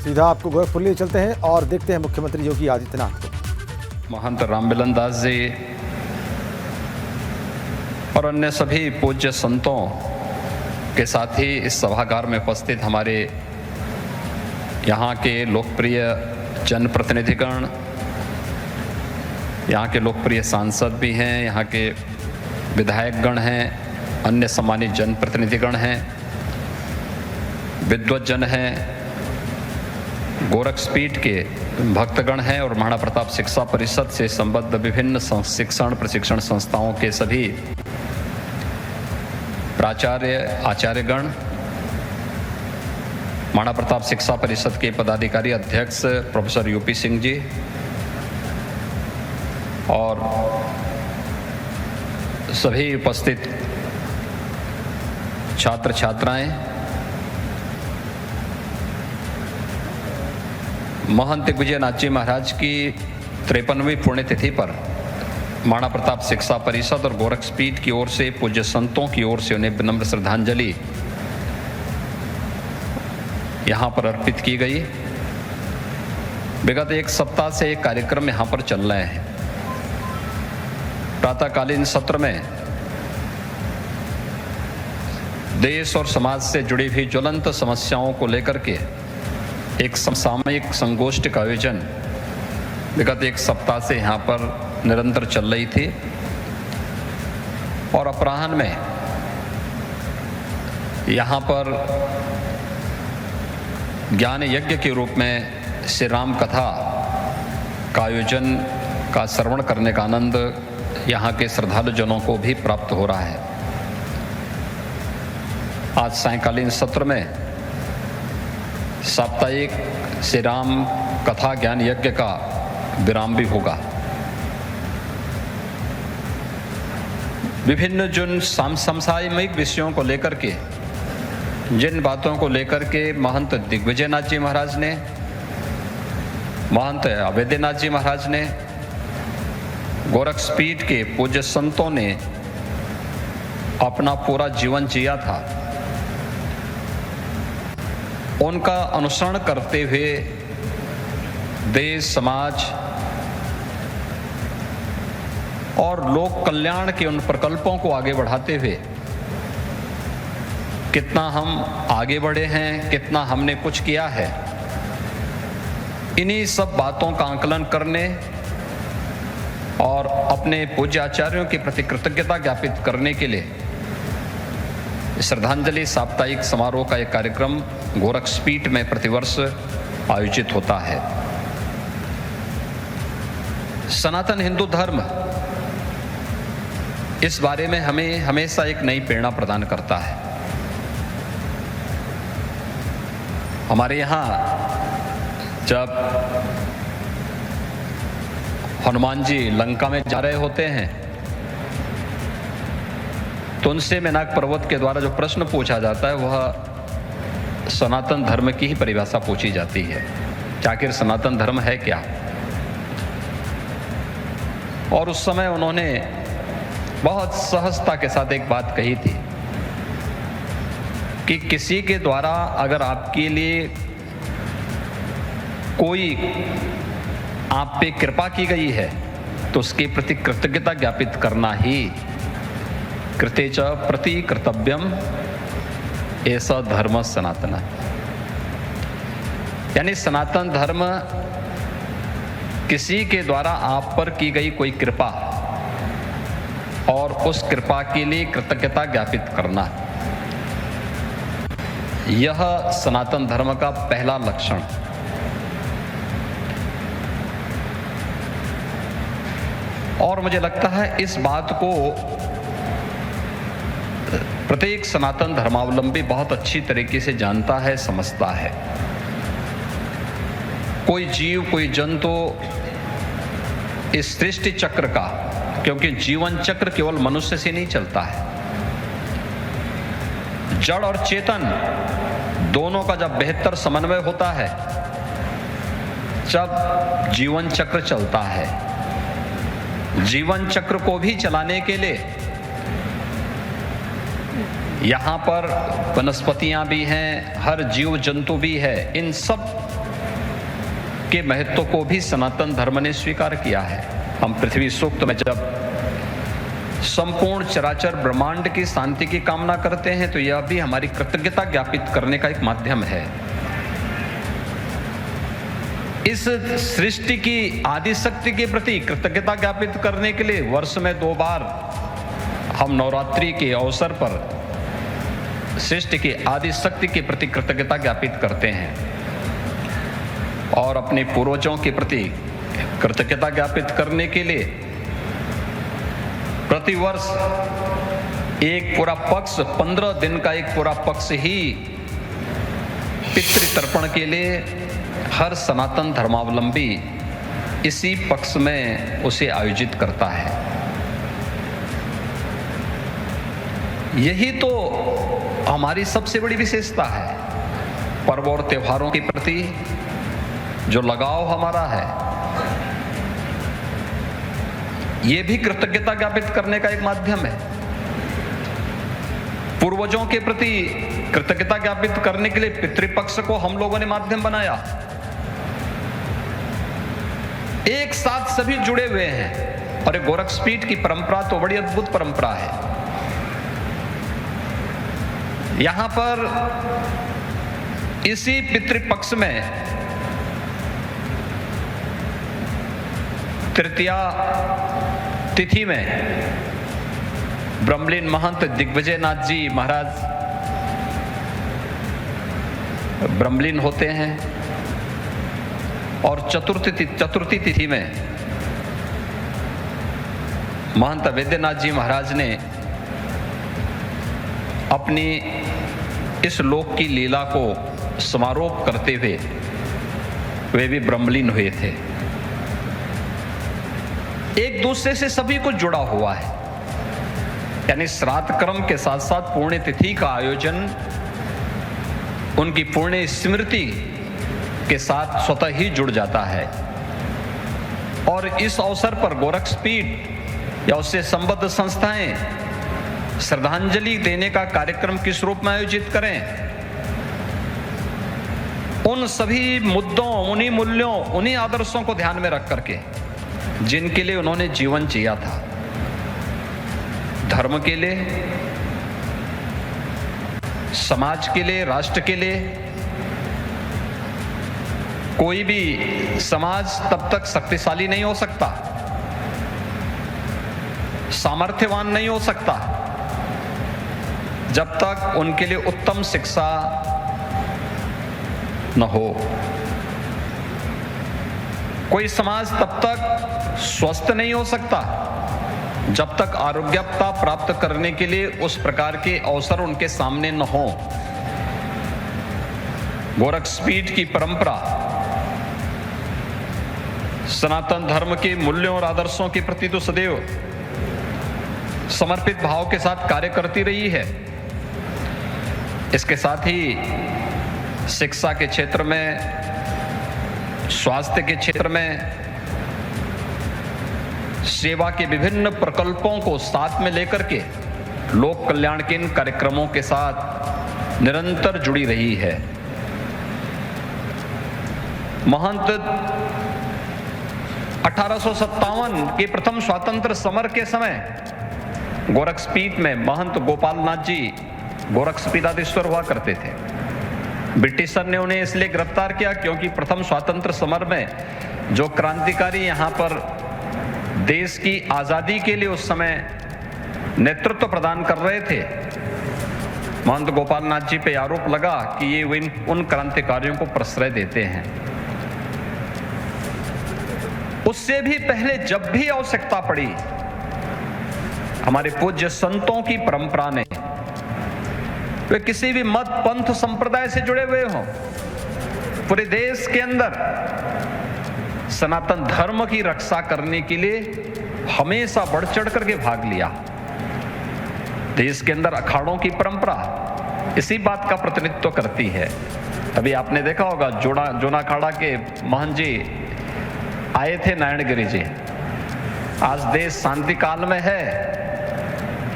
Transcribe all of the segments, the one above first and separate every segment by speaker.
Speaker 1: सीधा आपको गोरखपुर लिए चलते हैं और देखते हैं मुख्यमंत्री योगी आदित्यनाथ को।
Speaker 2: महंत राममिलन दास जी और अन्य सभी पूज्य संतों के साथ ही इस सभागार में उपस्थित हमारे यहाँ के लोकप्रिय जनप्रतिनिधिगण, यहाँ के लोकप्रिय सांसद भी हैं, यहाँ के विधायकगण हैं, अन्य सम्मानित जनप्रतिनिधिगण हैं, विद्वज्जन हैं, गोरखपीठ के भक्तगण हैं और महाराणा प्रताप शिक्षा परिषद से संबद्ध विभिन्न शिक्षण प्रशिक्षण संस्थाओं के सभी प्राचार्य आचार्यगण, महाराणा प्रताप शिक्षा परिषद के पदाधिकारी अध्यक्ष प्रोफेसर यूपी सिंह जी और सभी उपस्थित छात्र छात्राएं, महंत दिग्विजयनाथ जी महाराज की 53वीं पुण्यतिथि पर महाराणा प्रताप शिक्षा परिषद और गोरखपीठ की ओर से पूज्य संतों की ओर से उन्हें विनम्र श्रद्धांजलि यहाँ पर अर्पित की गई। विगत एक सप्ताह से एक कार्यक्रम यहाँ पर चल रहे हैं। प्रातःकालीन सत्र में देश और समाज से जुड़ी हुई ज्वलंत समस्याओं को लेकर के एक समसामयिक संगोष्ठी का आयोजन विगत एक सप्ताह से यहाँ पर निरंतर चल रही थी और अपराह्न में यहाँ पर ज्ञान यज्ञ के रूप में श्री राम कथा का आयोजन का श्रवण करने का आनंद यहाँ के श्रद्धालु जनों को भी प्राप्त हो रहा है। आज सायंकालीन सत्र में साप्ताहिक श्री राम कथा ज्ञान यज्ञ का विराम भी होगा। विभिन्न जिन समसामयिक विषयों को लेकर के, जिन बातों को लेकर के महंत दिग्विजयनाथ जी महाराज ने, महंत अवैधनाथ जी महाराज ने, गोरखपीठ के पूज्य संतों ने अपना पूरा जीवन जिया था, उनका अनुसरण करते हुए देश समाज और लोक कल्याण के उन प्रकल्पों को आगे बढ़ाते हुए कितना हम आगे बढ़े हैं, कितना हमने कुछ किया है, इन्हीं सब बातों का आकलन करने और अपने पूज्य आचार्यों के प्रति कृतज्ञता ज्ञापित करने के लिए श्रद्धांजलि साप्ताहिक समारोह का एक कार्यक्रम गोरखपीठ में प्रतिवर्ष आयोजित होता है। सनातन हिंदू धर्म इस बारे में हमें हमेशा एक नई प्रेरणा प्रदान करता है। हमारे यहाँ जब हनुमान जी लंका में जा रहे होते हैं तो उनसे मेनाक पर्वत के द्वारा जो प्रश्न पूछा जाता है वह सनातन धर्म की ही परिभाषा पूछी जाती है कि आखिर सनातन धर्म है क्या। और उस समय उन्होंने बहुत सहजता के साथ एक बात कही थी कि किसी के द्वारा अगर आपके लिए कोई आप पे कृपा की गई है तो उसके प्रति कृतज्ञता ज्ञापित करना ही कृते च प्रति कर्तव्यम ऐसा धर्म सनातन। यानी सनातन धर्म किसी के द्वारा आप पर की गई कोई कृपा और उस कृपा के लिए कृतज्ञता ज्ञापित करना, यह सनातन धर्म का पहला लक्षण। और मुझे लगता है इस बात को प्रत्येक सनातन धर्मावलंबी बहुत अच्छी तरीके से जानता है, समझता है। कोई जीव, कोई जंतु इस सृष्टि चक्र का, क्योंकि जीवन चक्र केवल मनुष्य से नहीं चलता है, जड़ और चेतन दोनों का जब बेहतर समन्वय होता है जब जीवन चक्र चलता है। जीवन चक्र को भी चलाने के लिए यहाँ पर वनस्पतियाँ भी हैं, हर जीव जंतु भी है। इन सब के महत्व को भी सनातन धर्म ने स्वीकार किया है। हम पृथ्वी सूक्त में जब संपूर्ण चराचर ब्रह्मांड की शांति की कामना करते हैं तो यह भी हमारी कृतज्ञता ज्ञापित करने का एक माध्यम है। इस सृष्टि की आदि शक्ति के प्रति कृतज्ञता ज्ञापित करने के लिए वर्ष में 2 बार हम नवरात्रि के अवसर पर सृष्टि की आदि शक्ति के प्रति कृतज्ञता ज्ञापित करते हैं और अपने पूर्वजों के प्रति कृतज्ञता ज्ञापित करने के लिए प्रतिवर्ष एक पूरा पक्ष 15 दिन का एक पूरा पक्ष ही पितृतर्पण के लिए हर सनातन धर्मावलंबी इसी पक्ष में उसे आयोजित करता है। यही तो हमारी सबसे बड़ी विशेषता है। पर्व और त्योहारों के प्रति जो लगाव हमारा है, ये भी कृतज्ञता ज्ञापित करने का एक माध्यम है। पूर्वजों के प्रति कृतज्ञता ज्ञापित करने के लिए पितृपक्ष को हम लोगों ने माध्यम बनाया। एक साथ सभी जुड़े हुए हैं और गोरक्षपीठ की परंपरा तो बड़ी अद्भुत परंपरा है। यहां पर इसी पितृपक्ष में तृतीया तिथि में ब्रह्मलीन महंत दिग्विजयनाथ जी महाराज ब्रह्मलीन होते हैं और चतुर्थी तिथि में महंत वैद्यनाथ जी महाराज ने अपनी इस लोक की लीला को समारोह करते हुए वे भी ब्रह्मलीन हुए थे। एक दूसरे से सभी कुछ जुड़ा हुआ है, यानी श्राद्ध कर्म के साथ साथ पुण्य तिथि का आयोजन उनकी पुण्य स्मृति के साथ स्वतः ही जुड़ जाता है। और इस अवसर पर गोरक्षपीठ या उससे संबद्ध संस्थाएं श्रद्धांजलि देने का कार्यक्रम किस रूप में आयोजित करें, उन सभी मुद्दों, उन्हीं मूल्यों, उन्हीं आदर्शों को ध्यान में रख करके जिनके लिए उन्होंने जीवन जिया था, धर्म के लिए, समाज के लिए, राष्ट्र के लिए। कोई भी समाज तब तक शक्तिशाली नहीं हो सकता, सामर्थ्यवान नहीं हो सकता, जब तक उनके लिए उत्तम शिक्षा न हो। कोई समाज तब तक स्वस्थ नहीं हो सकता जब तक आरोग्यता प्राप्त करने के लिए उस प्रकार के अवसर उनके सामने न हो। गोरक्षपीठ की परंपरा सनातन धर्म के मूल्यों और आदर्शों के प्रति तो सदैव समर्पित भाव के साथ कार्य करती रही है। इसके साथ ही शिक्षा के क्षेत्र में, स्वास्थ्य के क्षेत्र में, सेवा के विभिन्न प्रकल्पों को साथ में लेकर के लोक कल्याण के इन कार्यक्रमों के साथ निरंतर जुड़ी रही है। महंत 1857 के प्रथम स्वातंत्र समर के समय गोरक्षपीठ में महंत गोपालनाथ जी गोरक्षपीठाधीश्वर हुआ करते थे। ब्रिटिशर ने उन्हें इसलिए गिरफ्तार किया क्योंकि प्रथम स्वातंत्र समर में जो क्रांतिकारी यहाँ पर देश की आजादी के लिए उस समय नेतृत्व प्रदान कर रहे थे, महंत गोपालनाथ जी पे आरोप लगा कि ये उन क्रांतिकारियों को प्रश्रय देते हैं। उससे भी पहले जब भी आवश्यकता पड़ी, हमारे पूज्य संतों की परंपरा ने, वे किसी भी मत पंथ संप्रदाय से जुड़े हुए हों, पूरे देश के अंदर सनातन धर्म की रक्षा करने के लिए हमेशा बढ़ चढ़ करके भाग लिया। देश के अंदर अखाड़ों की परंपरा इसी बात का प्रतिनिधित्व करती है। अभी आपने देखा होगा जोना अखाड़ा के महंत जी आए थे नारायणगिरी जी। आज देश शांति काल में है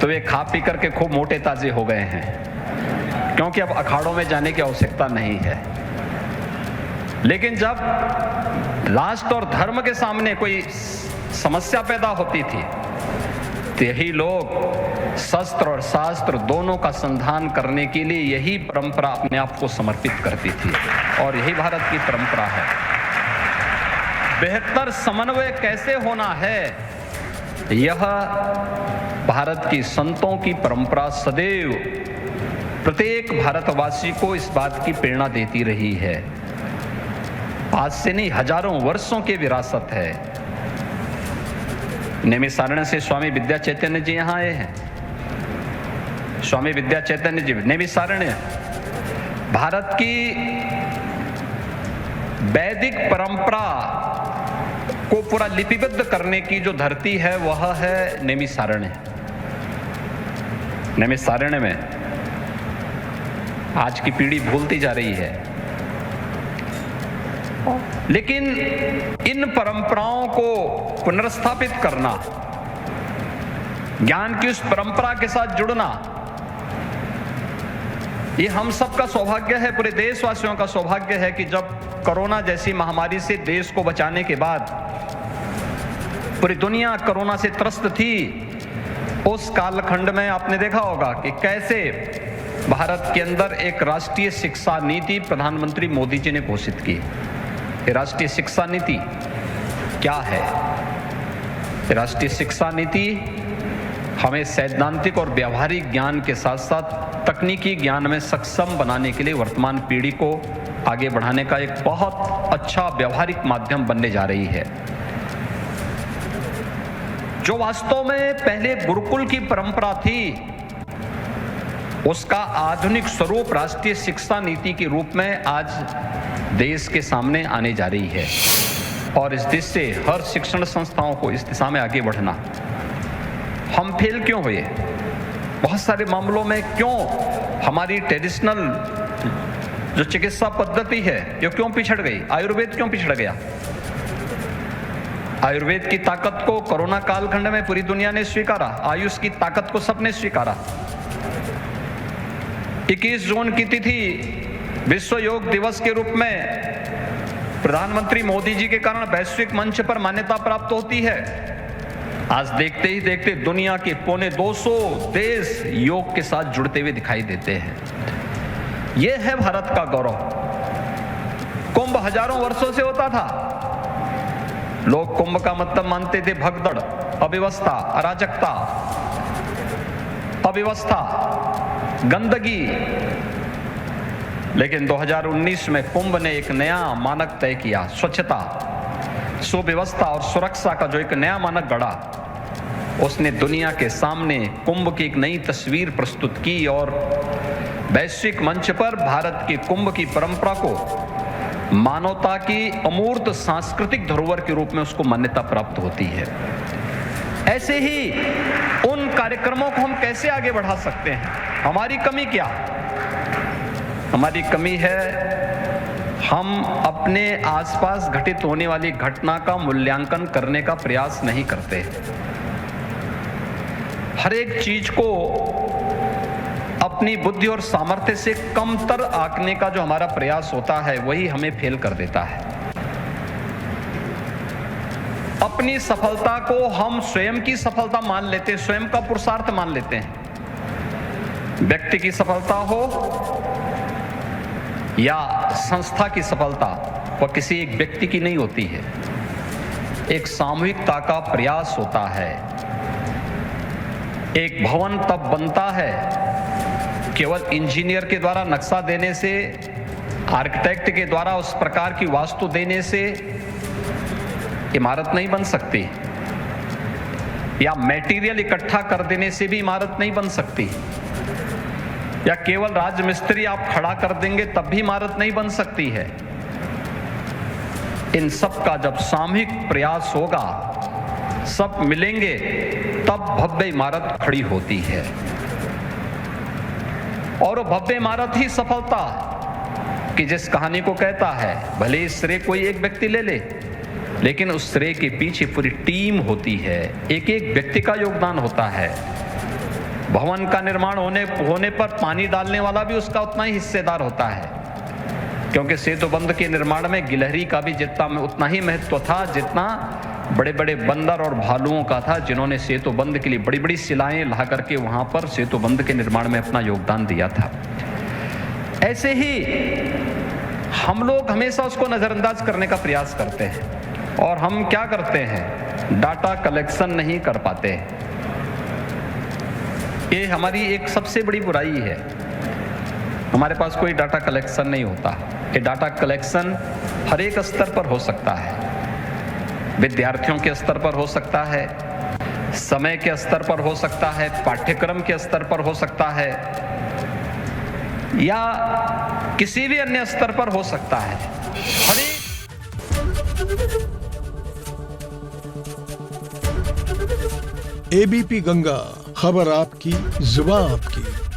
Speaker 2: तो वे खा पी करके खूब मोटे ताजे हो गए हैं, क्योंकि अब अखाड़ों में जाने की आवश्यकता नहीं है। लेकिन जब राष्ट्र और धर्म के सामने कोई समस्या पैदा होती थी तो यही लोग शस्त्र और शास्त्र दोनों का संधान करने के लिए यही परंपरा अपने आप को समर्पित करती थी और यही भारत की परंपरा है। बेहतर समन्वय कैसे होना है, यह भारत की संतों की परंपरा सदैव प्रत्येक भारतवासी को इस बात की प्रेरणा देती रही है। आज से नहीं, हजारों वर्षों की विरासत है। नैमिषारण्य से स्वामी विद्या चैतन्य जी यहाँ आए हैं। स्वामी विद्या चैतन्य जी नैमिषारण्य भारत की वैदिक परंपरा को पूरा लिपिबद्ध करने की जो धरती है वह है नैमिषारण्य। नैमिषारण्य में आज की पीढ़ी भूलती जा रही है, लेकिन इन परंपराओं को पुनर्स्थापित करना, ज्ञान की उस परंपरा के साथ जुड़ना, ये हम सबका सौभाग्य है, पूरे देशवासियों का सौभाग्य है कि जब कोरोना जैसी महामारी से देश को बचाने के बाद पूरी दुनिया कोरोना से त्रस्त थी, उस कालखंड में आपने देखा होगा कि कैसे भारत के अंदर एक राष्ट्रीय शिक्षा नीति प्रधानमंत्री मोदी जी ने घोषित की। राष्ट्रीय शिक्षा नीति क्या है? राष्ट्रीय शिक्षा नीति हमें सैद्धांतिक और व्यावहारिक ज्ञान के साथ साथ तकनीकी ज्ञान में सक्षम बनाने के लिए वर्तमान पीढ़ी को आगे बढ़ाने का एक बहुत अच्छा व्यावहारिक माध्यम बनने जा रही है। जो वास्तव में पहले गुरुकुल की परंपरा थी, उसका आधुनिक स्वरूप राष्ट्रीय शिक्षा नीति के रूप में आज देश के सामने आने जा रही है। और इस दिशा से हर शिक्षण संस्थाओं को इस दिशा में आगे बढ़ना। हम फेल क्यों हुए? बहुत सारे मामलों में क्यों हमारी ट्रेडिशनल जो चिकित्सा पद्धति है ये क्यों पिछड़ गई? आयुर्वेद क्यों पिछड़ गया? आयुर्वेद की ताकत को कोरोना कालखंड में पूरी दुनिया ने स्वीकारा, आयुष की ताकत को सबने स्वीकारा। 21 जून की तिथि विश्व योग दिवस के रूप में प्रधानमंत्री मोदी जी के कारण वैश्विक मंच पर मान्यता प्राप्त होती है। आज देखते ही देखते दुनिया के 250 देश योग के साथ जुड़ते हुए दिखाई देते हैं। यह है भारत का गौरव। कुंभ हजारों वर्षों से होता था। लोग कुंभ का मतलब मानते थे भगदड़, अव्यवस्था, अराजकता, अव्यवस्था, गंदगी। लेकिन 2019 में कुंभ ने एक नया मानक तय किया। स्वच्छता, सुव्यवस्था और सुरक्षा का जो एक नया मानक गढ़ा, उसने दुनिया के सामने कुंभ की एक नई तस्वीर प्रस्तुत की और वैश्विक मंच पर भारत के कुंभ की परंपरा को मानवता की अमूर्त सांस्कृतिक धरोहर के रूप में उसको मान्यता प्राप्त होती है। ऐसे ही उन कार्यक्रमों को हम कैसे आगे बढ़ा सकते हैं? हमारी कमी क्या? हमारी कमी है हम अपने आसपास घटित होने वाली घटना का मूल्यांकन करने का प्रयास नहीं करते। हर एक चीज को अपनी बुद्धि और सामर्थ्य से कमतर आंकने का जो हमारा प्रयास होता है वही हमें फेल कर देता है। अपनी सफलता को हम स्वयं की सफलता मान लेते हैं, स्वयं का पुरुषार्थ मान लेते हैं। व्यक्ति की सफलता हो या संस्था की सफलता, वह किसी एक व्यक्ति की नहीं होती है, एक सामूहिकता का प्रयास होता है। एक भवन तब बनता है केवल इंजीनियर के द्वारा नक्शा देने से, आर्किटेक्ट के द्वारा उस प्रकार की वास्तु देने से इमारत नहीं बन सकती, या मटेरियल इकट्ठा कर देने से भी इमारत नहीं बन सकती, या केवल राजमिस्त्री आप खड़ा कर देंगे तब भी इमारत नहीं बन सकती है। इन सब का जब सामूहिक प्रयास होगा, सब मिलेंगे, तब भव्य इमारत खड़ी होती है। और वो भव्य इमारत ही सफलता कि जिस कहानी को कहता है, भले ही श्रेय कोई एक व्यक्ति ले ले, लेकिन उस श्रेय के पीछे पूरी टीम होती है, एक एक व्यक्ति का योगदान होता है। भवन का निर्माण होने पर पानी डालने वाला भी उसका उतना ही हिस्सेदार होता है। क्योंकि सेतुबंध के निर्माण में गिलहरी का भी उतना ही महत्व था जितना बड़े बड़े बंदर और भालुओं का था, जिन्होंने सेतुबंध के लिए बड़ी बड़ी शिलाएं ला करके वहां पर सेतुबंध के निर्माण में अपना योगदान दिया था। ऐसे ही हम लोग हमेशा उसको नजरअंदाज करने का प्रयास करते हैं और हम क्या करते हैं, डाटा कलेक्शन नहीं कर पाते। ये हमारी एक सबसे बड़ी बुराई है, हमारे पास कोई डाटा कलेक्शन नहीं होता। ये डाटा कलेक्शन हर एक स्तर पर हो सकता है, विद्यार्थियों के स्तर पर हो सकता है, समय के स्तर पर हो सकता है, पाठ्यक्रम के स्तर पर हो सकता है, या किसी भी अन्य स्तर पर हो सकता है। हर एक
Speaker 3: एबीपी गंगा, खबर आपकी, जुबान आपकी।